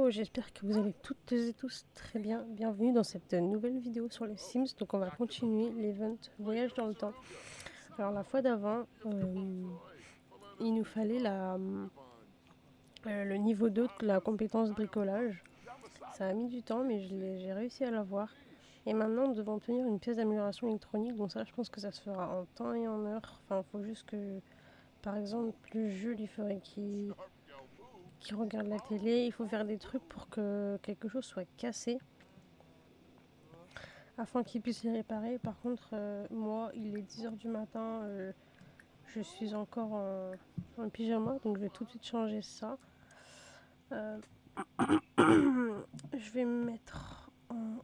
Hello, j'espère que vous allez toutes et tous très bien. Bienvenue dans cette nouvelle vidéo sur les Sims. Donc on va continuer l'event voyage dans le temps. Alors la fois d'avant, il nous fallait le niveau 2 de la compétence bricolage. Ça a mis du temps mais j'ai réussi à l'avoir. Et maintenant nous devons obtenir une pièce d'amélioration électronique. Donc ça je pense que ça se fera en temps et en heure. Enfin il faut juste que, par exemple, le jeu il faudrait qu'il regarde la télé, il faut faire des trucs pour que quelque chose soit cassé afin qu'il puisse les réparer. Par contre, moi, il est 10 h du matin, je suis encore en pyjama, donc je vais tout de suite changer ça. Je vais me mettre en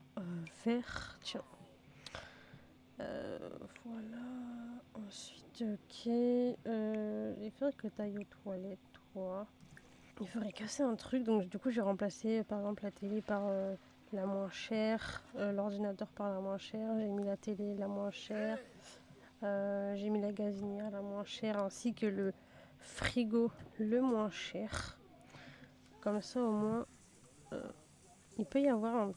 vert, tiens. Voilà. Ensuite, ok. Il faudrait que tu ailles aux toilettes, toi. Il faudrait casser un truc, donc du coup j'ai remplacé par exemple la télé par la moins chère, l'ordinateur par la moins chère, j'ai mis la télé la moins chère, j'ai mis la gazinière la moins chère, ainsi que le frigo le moins cher. Comme ça au moins, il peut y avoir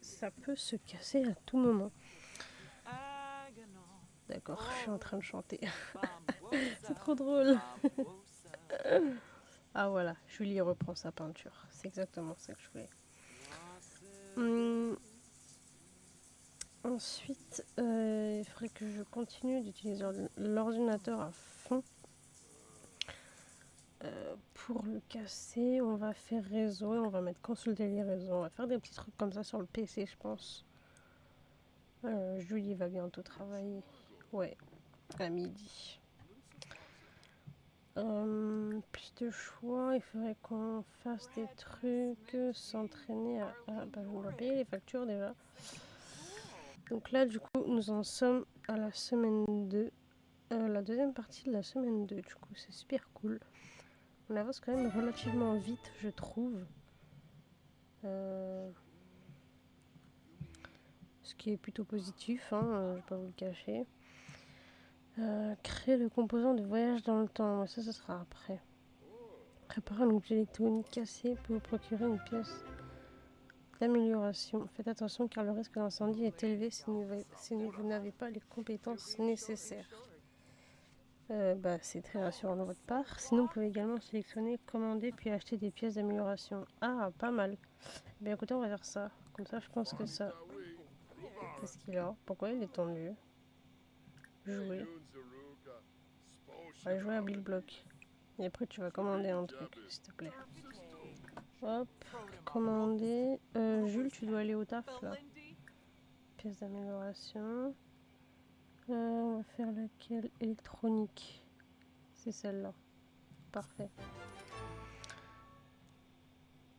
ça peut se casser à tout moment. D'accord, je suis en train de chanter. C'est trop drôle. Ah voilà, Julie reprend sa peinture. C'est exactement ça que je voulais. Ensuite, il faudrait que je continue d'utiliser l'ordinateur à fond. Pour le casser, on va faire réseau et on va mettre consulter les réseaux. On va faire des petits trucs comme ça sur le PC, je pense. Julie va bientôt travailler. Ouais, à midi. Plus de choix, il faudrait qu'on fasse des trucs, s'entraîner à... bah, on va payer les factures déjà. Donc là, du coup, nous en sommes à la semaine 2. La deuxième partie de la semaine 2, du coup, c'est super cool. On avance quand même relativement vite, je trouve. Ce qui est plutôt positif, hein, je vais pas vous le cacher. Créer le composant de voyage dans le temps, ça sera après. Réparer un objet électronique cassé pour vous procurer une pièce d'amélioration. Faites attention car le risque d'incendie est élevé si vous n'avez pas les compétences nécessaires. C'est très rassurant de votre part. Sinon, vous pouvez également sélectionner, commander puis acheter des pièces d'amélioration. Ah, pas mal. Bien écoutez, on va faire ça. Comme ça, je pense que ça... Qu'est-ce qu'il a? Pourquoi il est tendu? Jouer. On va jouer à Bill Block. Et après, tu vas commander un truc, s'il te plaît. Hop, commander. Jules, tu dois aller au taf, là. Pièce d'amélioration. On va faire laquelle? Électronique. C'est celle-là. Parfait.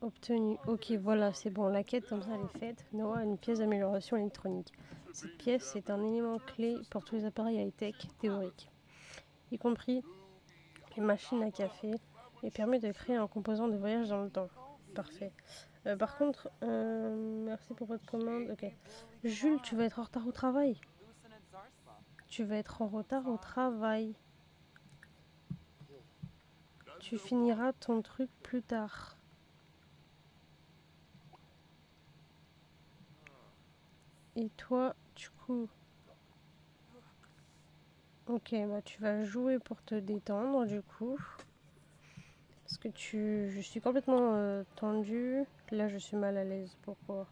Obtenu. Ok, voilà, c'est bon. La quête, comme ça, elle est faite. Noah a une pièce d'amélioration électronique. Cette pièce est un élément clé pour tous les appareils high-tech théoriques, y compris les machines à café, et permet de créer un composant de voyage dans le temps. Parfait. Par contre, merci pour votre commande. Ok. Jules, tu vas être en retard au travail. Tu vas être en retard au travail. Tu finiras ton truc plus tard. Et toi, du coup... Ok, bah tu vas jouer pour te détendre, du coup. Parce que je suis complètement tendue. Là, je suis mal à l'aise. Pourquoi?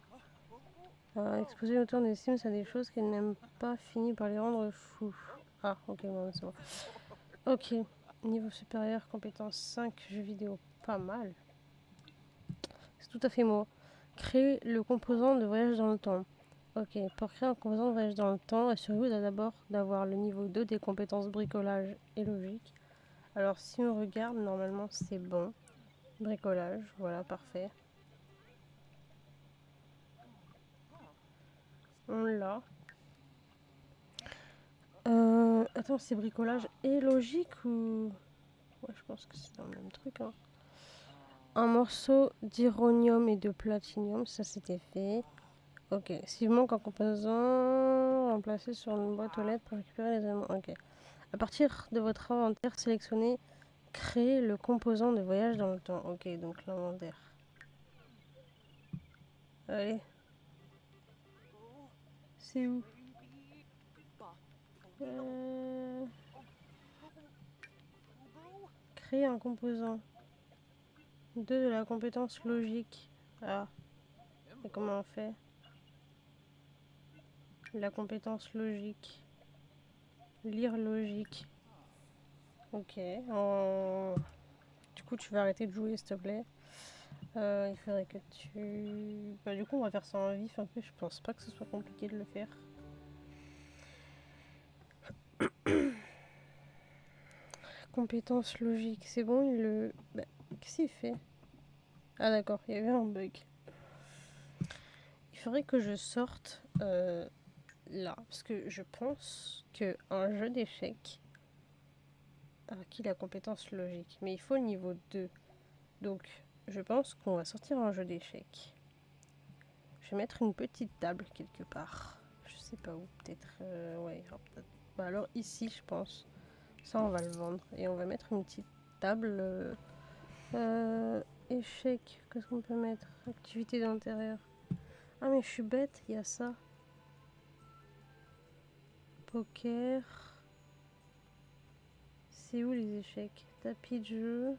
Exposer autour des Sims à des choses qu'elle n'aime pas, finit par les rendre fous. Ah, ok, bon, c'est bon. Ok, niveau supérieur, compétence 5, jeux vidéo, pas mal. C'est tout à fait moi. Créer le composant de voyage dans le temps. Ok, pour créer un composant de voyage dans le temps, assurez-vous d'abord d'avoir le niveau 2 des compétences bricolage et logique. Alors si on regarde, normalement c'est bon. Bricolage, voilà, parfait. On l'a. Attends, c'est bricolage et logique ou... Ouais, je pense que c'est dans le même truc, hein. Un morceau d'ironium et de platinium, ça c'était fait. Ok, s'il manque un composant, remplacé sur une boîte aux lettres pour récupérer les éléments. Ok. À partir de votre inventaire, sélectionnez créer le composant de voyage dans le temps. Ok, donc l'inventaire. Allez. C'est où? Créer un composant. 2 de la compétence logique. Ah, et comment on fait? La compétence logique. Lire logique. Ok. Du coup, tu vas arrêter de jouer, s'il te plaît. Il faudrait que tu... Bah, du coup, on va faire ça en vif un peu. Je pense pas que ce soit compliqué de le faire. Compétence logique. C'est bon, il le... Bah, qu'est-ce qu'il fait? Ah d'accord, il y avait un bug. Il faudrait que je sorte là. Parce que je pense qu'un jeu d'échecs a acquis la compétence logique. Mais il faut le niveau 2. Donc, je pense qu'on va sortir un jeu d'échecs. Je vais mettre une petite table quelque part. Je sais pas où, peut-être... ouais, peut-être... Bah alors ici, je pense. Ça, on va le vendre. Et on va mettre une petite table... échec. Qu'est-ce qu'on peut mettre? Activité d'intérieur. Ah mais je suis bête, il y a ça. Poker. C'est où les échecs? Tapis de jeu.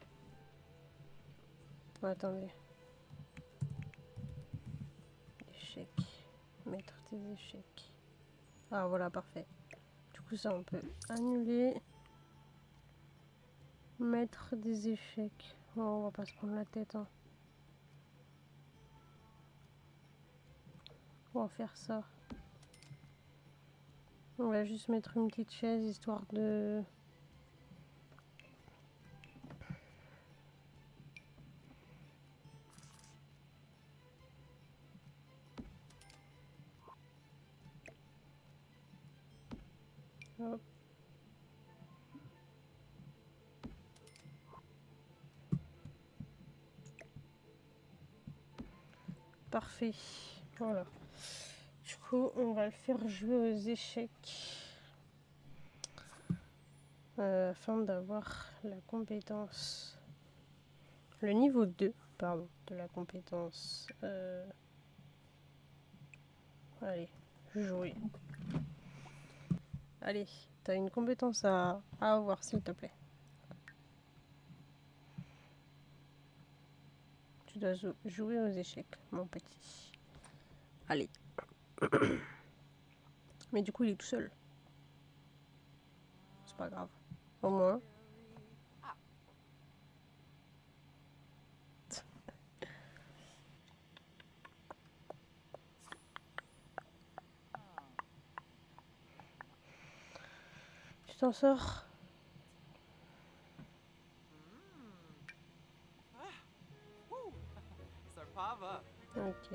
Oh, attendez. Échecs. Mettre tes échecs. Ah voilà, parfait. Du coup ça on peut annuler. Mettre des échecs. Oh, on va pas se prendre la tête. Hein. On va faire ça. On va juste mettre une petite chaise histoire de... Hop. Parfait. Voilà. Du coup, on va le faire jouer aux échecs. Afin d'avoir la compétence... Le niveau 2, pardon, de la compétence... Allez, jouer. Allez, t'as une compétence à avoir, s'il te plaît. Tu dois jouer aux échecs, mon petit. Allez. Mais du coup, il est tout seul. C'est pas grave. Au moins. Tu t'en sors. Ok.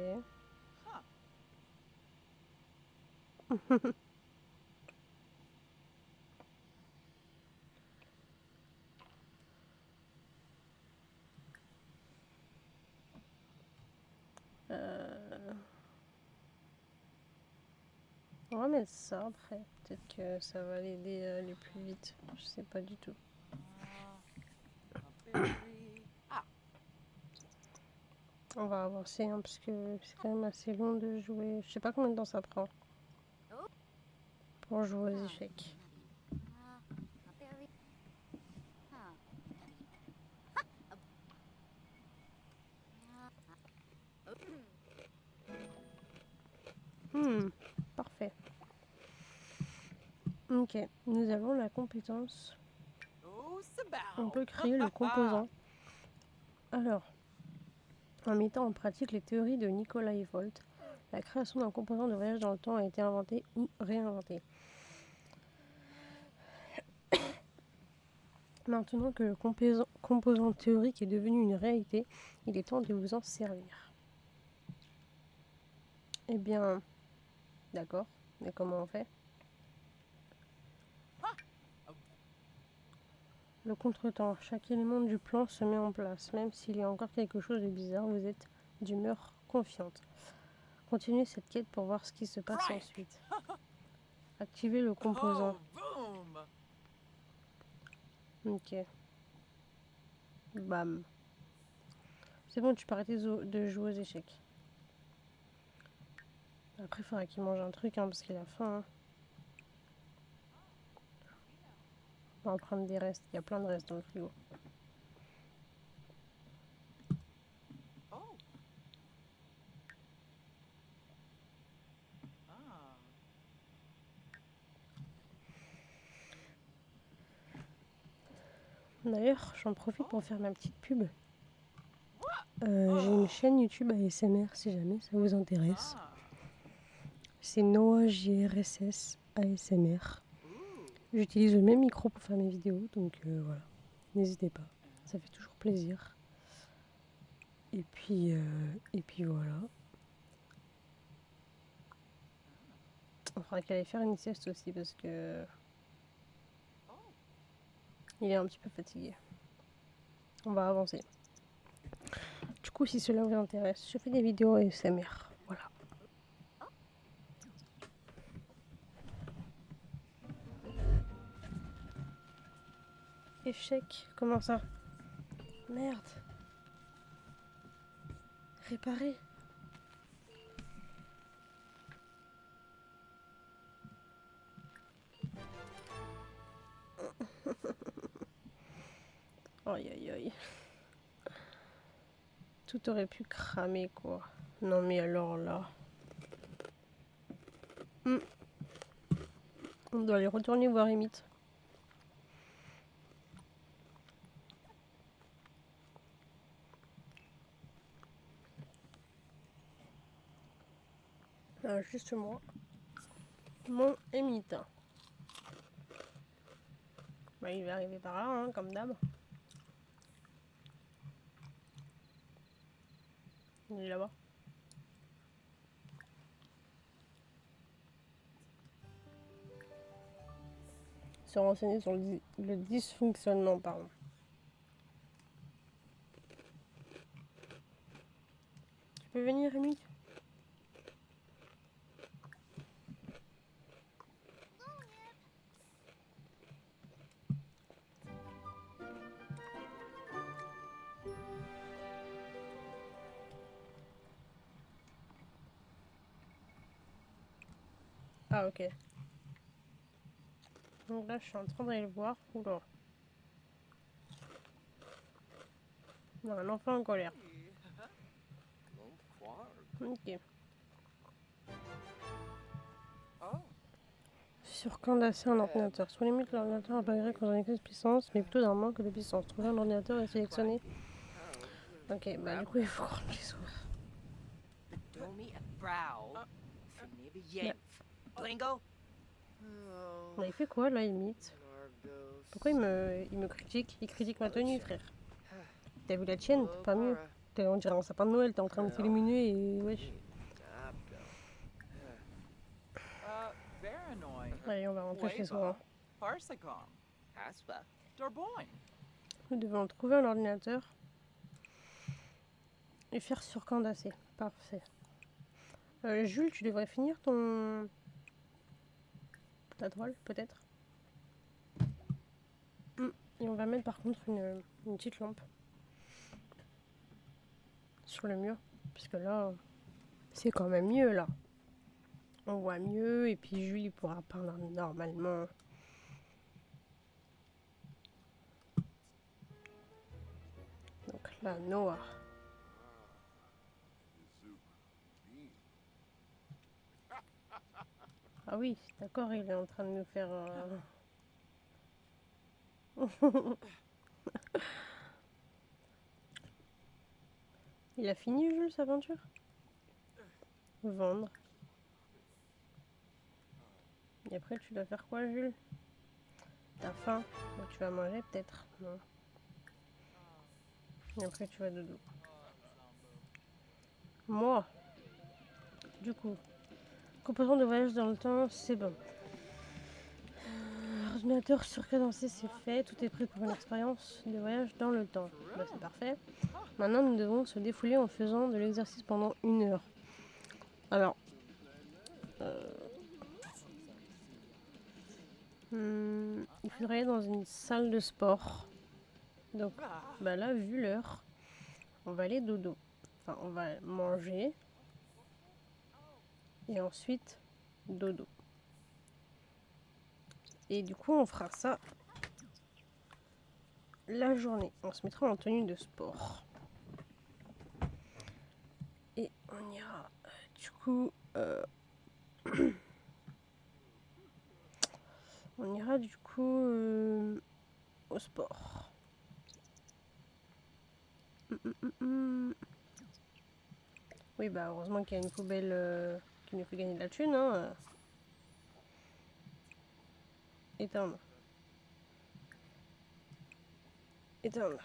On va mettre ça après. Peut-être que ça va l'aider à aller plus vite. Je sais pas du tout. On va avancer hein, parce que c'est quand même assez long de jouer. Je sais pas combien de temps ça prend pour jouer aux échecs. Parfait. Ok, nous avons la compétence. On peut créer le composant. Alors, en mettant en pratique les théories de Nikolai Volt, la création d'un composant de voyage dans le temps a été inventée ou réinventée. Maintenant que le composant théorique est devenu une réalité, il est temps de vous en servir. Eh bien, d'accord, mais comment on fait? Le contretemps. Chaque élément du plan se met en place. Même s'il y a encore quelque chose de bizarre, vous êtes d'humeur confiante. Continuez cette quête pour voir ce qui se passe ensuite. Activez le composant. Ok. Bam. C'est bon, tu peux arrêter de jouer aux échecs. Après, il faudra qu'il mange un truc, hein, parce qu'il a faim. Hein. On va prendre des restes. Il y a plein de restes dans le frigo. D'ailleurs, j'en profite pour faire ma petite pub. J'ai une chaîne YouTube ASMR si jamais ça vous intéresse. C'est Noah JRSS ASMR. J'utilise le même micro pour faire mes vidéos, donc voilà. N'hésitez pas, ça fait toujours plaisir. Et puis voilà. Il faudra qu'elle aille faire une sieste aussi parce que il est un petit peu fatigué. On va avancer. Du coup, si cela vous intéresse, je fais des vidéos ASMR. Voilà. Échec. Comment ça? Merde. Réparer. Aïe aïe aïe. Tout aurait pu cramer quoi. Non mais alors là. On doit aller retourner voir Emmett. Justement. Mon Emmett. Bah, il va arriver par là, hein, comme d'hab. Il est là-bas. Se renseigner sur le dysfonctionnement, pardon. Tu peux venir, Emmett? Ah, ok. Donc là, je suis en train d'aller le voir. Oula. Il y a un enfant en colère. Ok. Sur quand d'asser un ordinateur. Soit limite l'ordinateur n'a pas gré quand on a excès de puissance, mais plutôt d'un manque de puissance. Trouver un ordinateur et sélectionner. Ok, bah du coup, il faut qu'on les ouvre. Bah, il fait quoi là, Emmett? Pourquoi il me critique? Il critique ma tenue, frère. T'as vu la tienne? T'es pas mieux. On dirait un sapin de Noël, t'es en train de t'illuminer et wesh. Allez, on va rentrer chez soi. Nous devons trouver un ordinateur et faire sur Candace. Parfait. Jules, tu devrais finir ta toile, peut-être. Et on va mettre par contre une petite lampe sur le mur, puisque là, c'est quand même mieux là. On voit mieux et puis Jules il pourra peindre normalement. Donc là, Noah. Ah oui, d'accord, il est en train de nous faire... Il a fini, Jules, sa peinture? Vendre. Et après, tu dois faire quoi, Jules? T'as faim? Donc, tu vas manger, peut-être? Non. Et après, tu vas dodo. Moi, du coup, composant de voyage dans le temps, c'est bon. Ordinateur surcadencé, c'est fait. Tout est prêt pour une expérience de voyage dans le temps. Bah, c'est parfait. Maintenant, nous devons se défouler en faisant de l'exercice pendant 1 heure. Alors, il faudrait aller dans une salle de sport. Donc, bah là, vu l'heure, on va aller dodo. Enfin, on va manger. Et ensuite, dodo. Et du coup, on fera ça la journée. On se mettra en tenue de sport. Et on ira, du coup... on ira, du coup, au sport. Oui, bah heureusement qu'il y a une poubelle qui nous fait gagner de la thune, hein. Éteindre. Éteindre.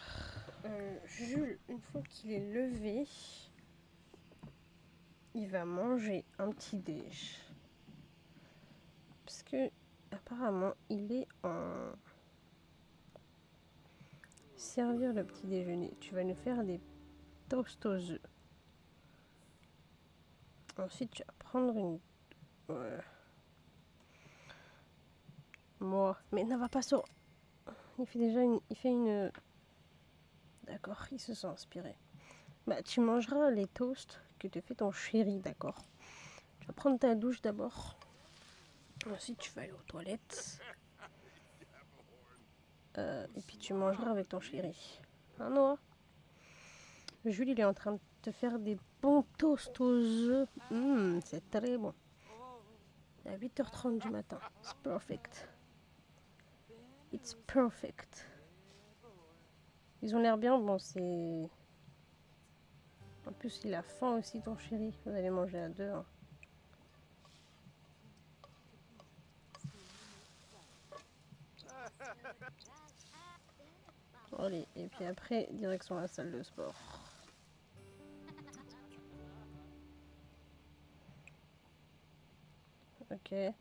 Jules, une fois qu'il est levé, il va manger un petit déj. Parce que, apparemment, il est en... Servir le petit déjeuner. Tu vas nous faire des toasts aux œufs. Ensuite, tu vas prendre une... Moi. Mais ne va pas sur... Il fait déjà une... Il fait une... D'accord, il se sent inspiré. Bah, tu mangeras les toasts que te fait ton chéri, d'accord? Tu vas prendre ta douche d'abord. Ensuite, tu vas aller aux toilettes. Et puis, tu mangeras avec ton chéri. Hein, Noah? Jules, il est en train de te faire des bons toasts aux œufs. C'est très bon. À 8h30 du matin. C'est perfect. It's perfect. Ils ont l'air bien. Bon, c'est... En plus, il a faim aussi, ton chéri. Vous allez manger à deux. Hein. Allez, et puis après, direction la salle de sport. Ok. Et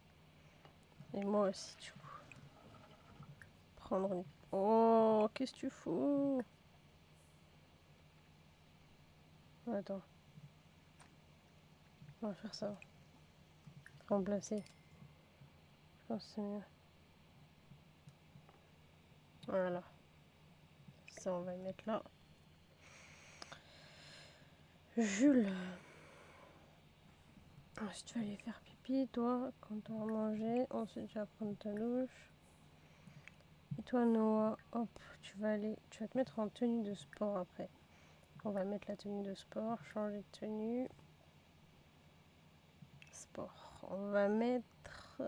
moi aussi, du coup. Prendre une... Oh, qu'est-ce que tu fous? Attends. On va faire ça. Remplacer. Je pense que c'est mieux. Voilà. Ça, on va le mettre là. Jules. Ensuite, tu vas aller faire pipi, toi, quand tu vas manger. Ensuite, tu vas prendre ta douche. Et toi, Noah, hop, tu vas te mettre en tenue de sport après. On va mettre la tenue de sport, changer de tenue. Sport. On va mettre...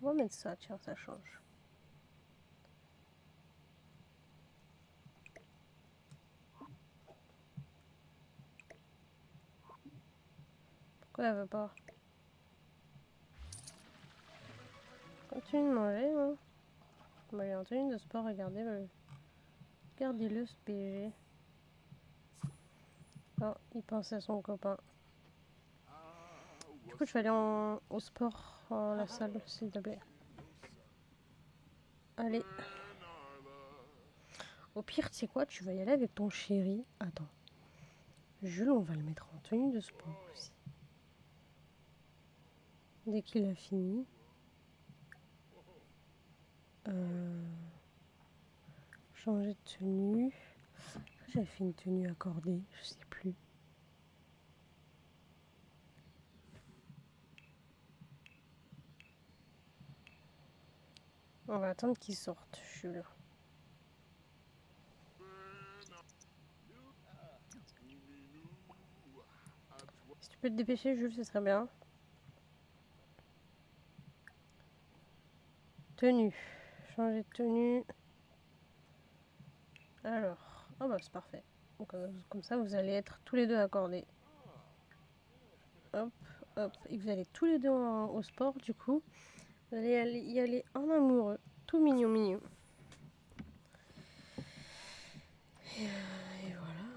On va mettre ça, tiens, ça change. Pourquoi elle veut pas? Continue de manger, hein. Bah, il est en tenue de sport, regardez-le. Regardez-le, ce PG. Oh, il pense à son copain. Du coup, je vais aller au sport, à la salle, s'il te plaît. Allez. Au pire, tu sais quoi? Tu vas y aller avec ton chéri. Attends. Jules, on va le mettre en tenue de sport aussi. Dès qu'il a fini. Changer de tenue. J'avais fait une tenue accordée, je sais plus. On va attendre qu'il sorte, Jules. Si tu peux te dépêcher, Jules, ce serait bien. Tenue. Changer de tenue. Alors. Ah bah c'est parfait. Donc, comme ça, vous allez être tous les deux accordés. Hop, hop. Et vous allez tous les deux au sport, du coup. Vous allez y aller en amoureux. Tout mignon, mignon. Et voilà.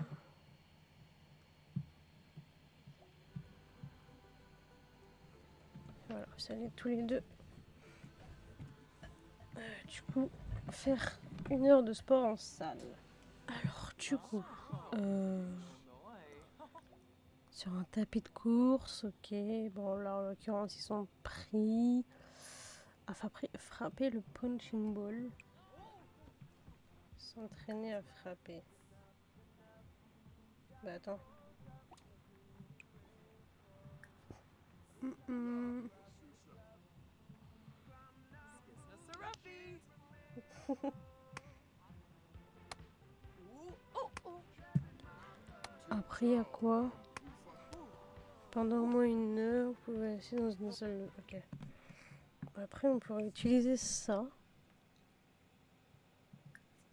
Voilà, vous allez tous les deux. Du coup, faire 1 heure de sport en salle. Alors, du coup, sur un tapis de course, ok. Bon, là, en l'occurrence, ils sont pris à frapper le punching ball. S'entraîner à frapper. Bah, attends. hum. Après, il y a quoi? Pendant au moins 1 heure, vous pouvez rester dans une salle. Ok. Après, on pourrait utiliser ça.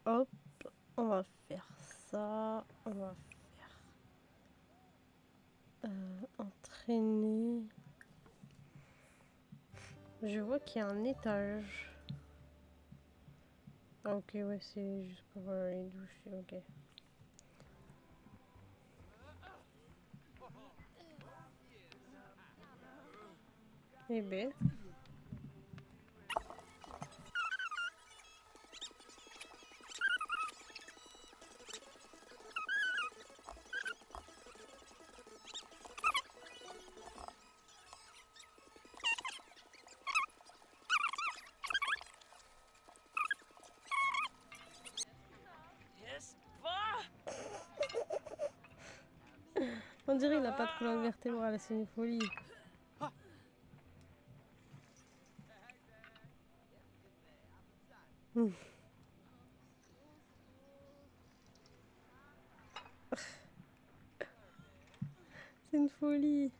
Hop, on va faire ça. On va faire entraîner. Je vois qu'il y a un étage. Ah, ok, ouais, c'est juste pour les douches. Ok. Eh ben. On dirait qu'il n'a pas de colonne vertébrale, c'est une folie. C'est une folie.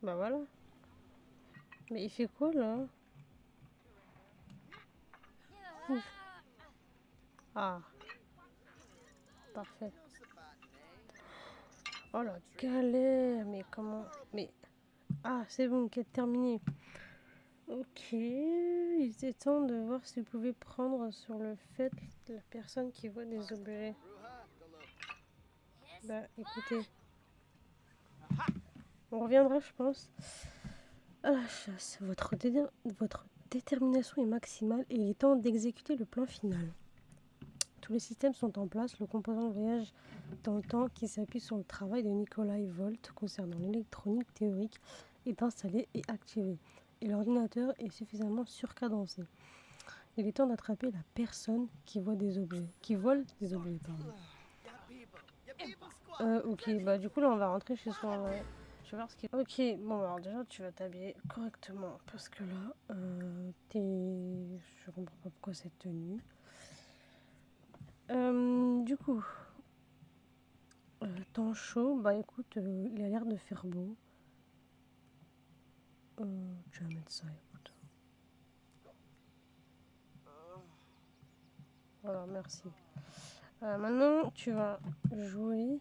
Bah voilà. Mais il fait quoi là? Ouf. Ah, parfait. Oh la galère, mais comment? Mais ah, c'est bon, quête terminée. Ok, il était temps de voir si vous pouvez prendre sur le fait de la personne qui voit des objets. Bah écoutez, on reviendra je pense à la chasse. Votre détermination est maximale et il est temps d'exécuter le plan final. Tous les systèmes sont en place, le composant de voyage dans le temps qui s'appuie sur le travail de Nikolai Volt concernant l'électronique théorique est installé et activé. Et l'ordinateur est suffisamment surcadencé. Il est temps d'attraper la personne qui voit des objets. Qui vole des objets, pardon. Ok, bah du coup là on va rentrer chez soi. Ouais. Je vais voir ce qu'il y a. Ok, bon alors déjà tu vas t'habiller correctement. Parce que là, je comprends pas pourquoi cette tenue. Du coup, temps chaud, bah écoute, il a l'air de faire beau. Tu vas mettre ça, écoute. Voilà, merci. Maintenant, tu vas jouer.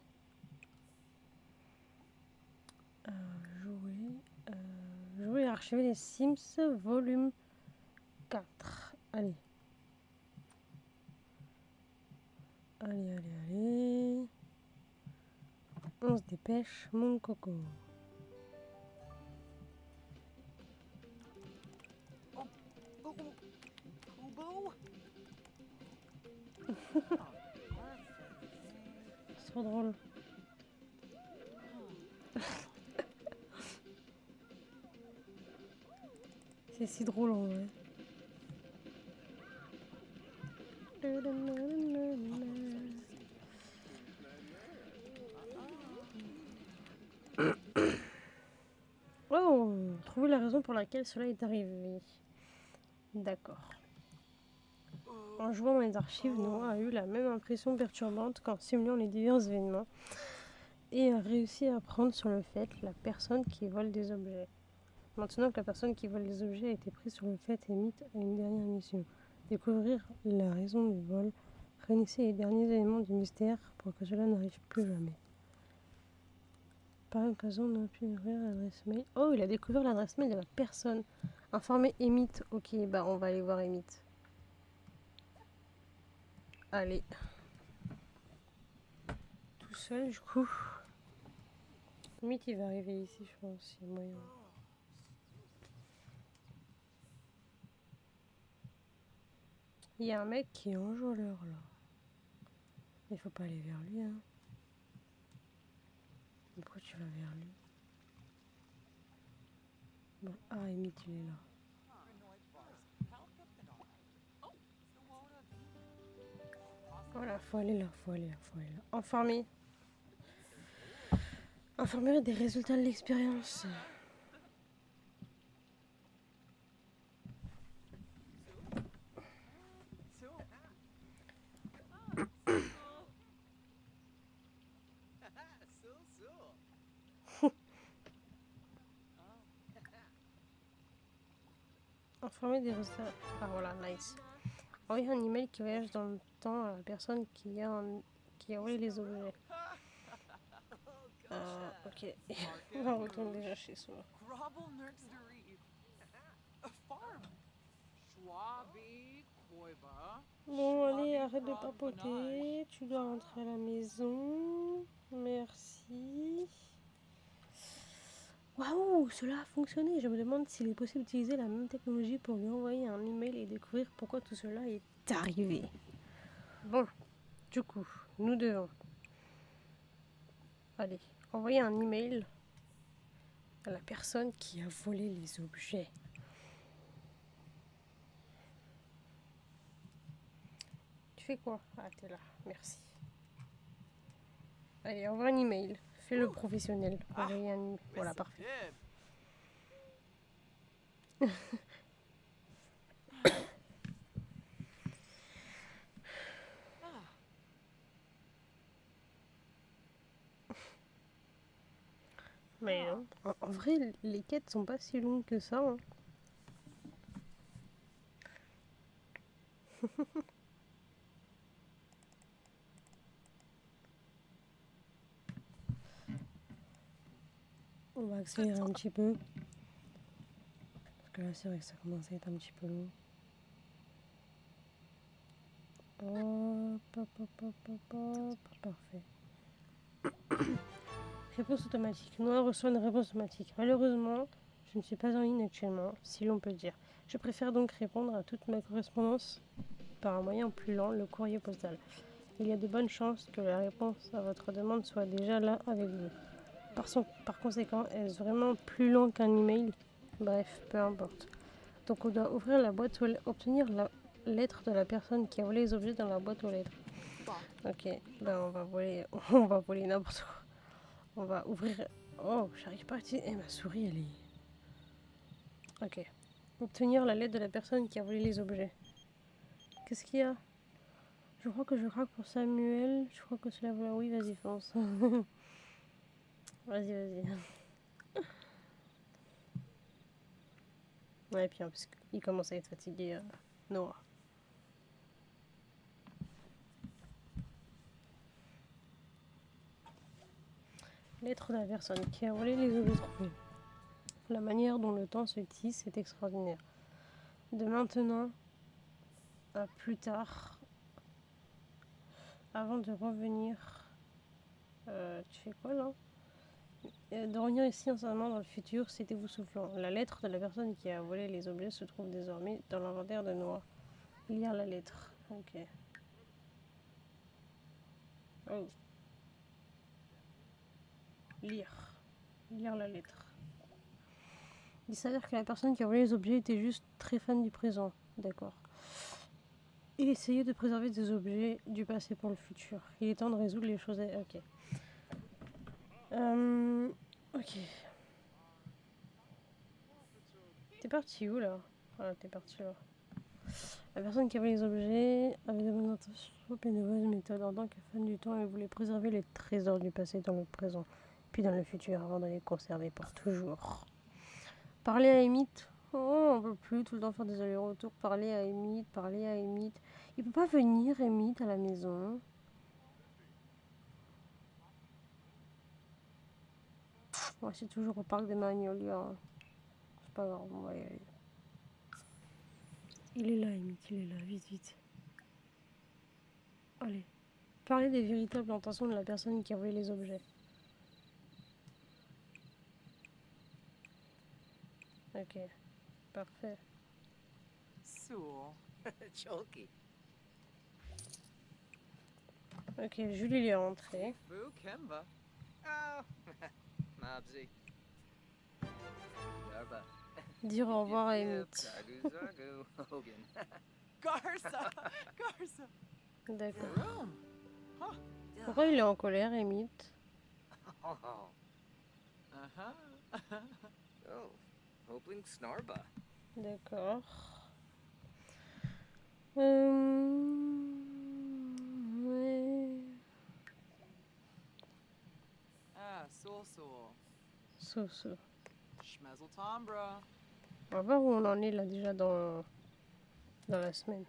Jouer et archiver les Sims volume 4. Allez. Allez, allez, allez. On se dépêche, mon coco. C'est trop drôle. C'est si drôle en vrai. Oh, trouver la raison pour laquelle cela est arrivé. D'accord. En jouant dans les archives, Noah a eu la même impression perturbante qu'en simulant les divers événements et a réussi à apprendre sur le fait la personne qui vole des objets. Maintenant que la personne qui vole des objets a été prise sur le fait et mise à une dernière mission. Découvrir la raison du vol, réunissez les derniers éléments du mystère pour que cela n'arrive plus jamais. Par occasion, on a pu ouvrir l'adresse mail. Oh, il a découvert l'adresse mail de la personne. Informer Emmett. Ok, bah on va aller voir Emmett. Allez. Tout seul, du coup. Emmett, il va arriver ici, je pense. Il y a moyen. Il y a un mec qui est enjôleur, là. Il faut pas aller vers lui, hein. Pourquoi tu vas vers lui? Bon, ah, Emmett, il est là. Voilà, faut aller là, faut aller là, faut aller là. Informer. Informer des résultats de l'expérience. Informer des résultats. Ah voilà, nice. Envoyer un email qui voyage dans le temps à la personne qui a volé les objets. Ok. On retourne déjà chez soi. Bon, allez, arrête de papoter. Tu dois rentrer à la maison. Merci. Waouh, cela a fonctionné. Je me demande s'il est possible d'utiliser la même technologie pour lui envoyer un email et découvrir pourquoi tout cela est arrivé. Bon, du coup, nous devons aller envoyer un email à la personne qui a volé les objets. Tu fais quoi? Ah, t'es là, merci. Allez, envoie un email. Fais le professionnel. Envoyer un email. Voilà, parfait. Mais non. En vrai, les quêtes sont pas si longues que ça. Hein. On va accélérer un petit peu. Parce que là, c'est vrai que ça commence à être un petit peu long. Hop, hop, hop, hop, hop, hop. Parfait. Réponse automatique. Noah reçoit une réponse automatique. Malheureusement, je ne suis pas en ligne actuellement, si l'on peut dire. Je préfère donc répondre à toute ma correspondance par un moyen plus lent, le courrier postal. Il y a de bonnes chances que la réponse à votre demande soit déjà là avec vous. Par conséquent, est-ce vraiment plus lent qu'un email? Bref, peu importe. Donc on doit ouvrir la boîte aux lettres, obtenir la lettre de la personne qui a volé les objets dans la boîte aux lettres. Ok, ben on va voler n'importe quoi. On va ouvrir. Oh, j'arrive pas à utiliser. Ma souris, elle est. Ok. Obtenir la lettre de la personne qui a volé les objets. Qu'est-ce qu'il y a? Je crois que je craque pour Samuel. Je crois que c'est la voilà. Oui, vas-y, fonce. Vas-y, vas-y. Ouais, et puis parce qu'il commence à être fatigué, Noah. Lettre de la personne qui a volé les objets trouvés. La manière dont le temps se tisse est extraordinaire. De maintenant à plus tard, avant de revenir. Tu fais quoi là? De revenir ici instantanément dans le futur, c'était vous soufflant. La lettre de la personne qui a volé les objets se trouve désormais dans l'inventaire de Noah. Lire la lettre. Ok. Oh. Lire. Lire la lettre. Il s'avère que la personne qui a volé les objets était juste très fan du présent. D'accord. Il essayait de préserver des objets du passé pour le futur. Il est temps de résoudre les choses. Ok. Ok. T'es parti où là? Ah, t'es parti là. La personne qui avait les objets avait de bonnes intentions et de mauvaises méthodes. En tant que fan du temps, elle voulait préserver les trésors du passé dans le présent, puis dans le futur, avant de les conserver pour toujours. Parler à Emmett. Oh, on peut plus tout le temps faire des allers-retours. Parler à Emmett, parler à Emmett. Il peut pas venir, Emmett, à la maison. Ouais, c'est toujours au parc des Magnolias. C'est pas grave, on va y aller. Il est là, Emmett, il est là. Vite, vite. Allez. Parler des véritables intentions de la personne qui a volé les objets. Ok, parfait. Cholky. Ok, Julie est rentrée. Boo Kemba. Oh, Mabsy. Darba. Dire au revoir à Yip, Emmett. Zargu, Zargu, Hogan. Garza! Garza! D'accord. Room! Pourquoi il est en colère, Emmett? Oh, Oh, Hopling Snarba. D'accord. Ouais. Ah, Soul. So. Schmezel Tombra. On va voir où on en est là déjà dans la semaine.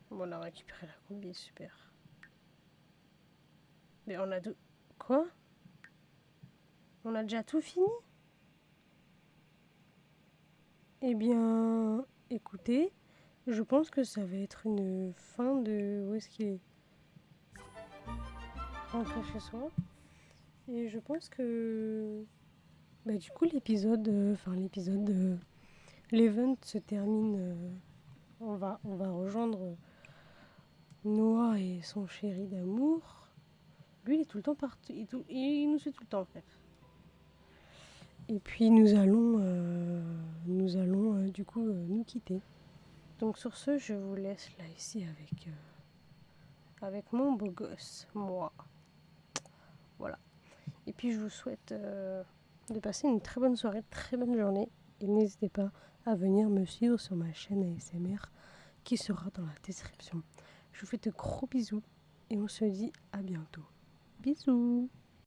Bon, on a récupéré la combi, super. Mais on a tout... Quoi? On a déjà tout fini? Eh bien, écoutez, je pense que ça va être une fin de... Où est-ce qu'il est? Rentrer chez soi. Et je pense que... Bah, du coup, l'event se termine. On va rejoindre Noah et son chéri d'amour. Lui, il est tout le temps partout. Il nous suit tout le temps, en fait. Et puis, nous allons du coup nous quitter. Donc, sur ce, je vous laisse là, ici, avec mon beau gosse, moi. Voilà. Et puis, je vous souhaite de passer une très bonne soirée, très bonne journée. Et n'hésitez pas à venir me suivre sur ma chaîne ASMR qui sera dans la description. Je vous fais de gros bisous et on se dit à bientôt. Bisous!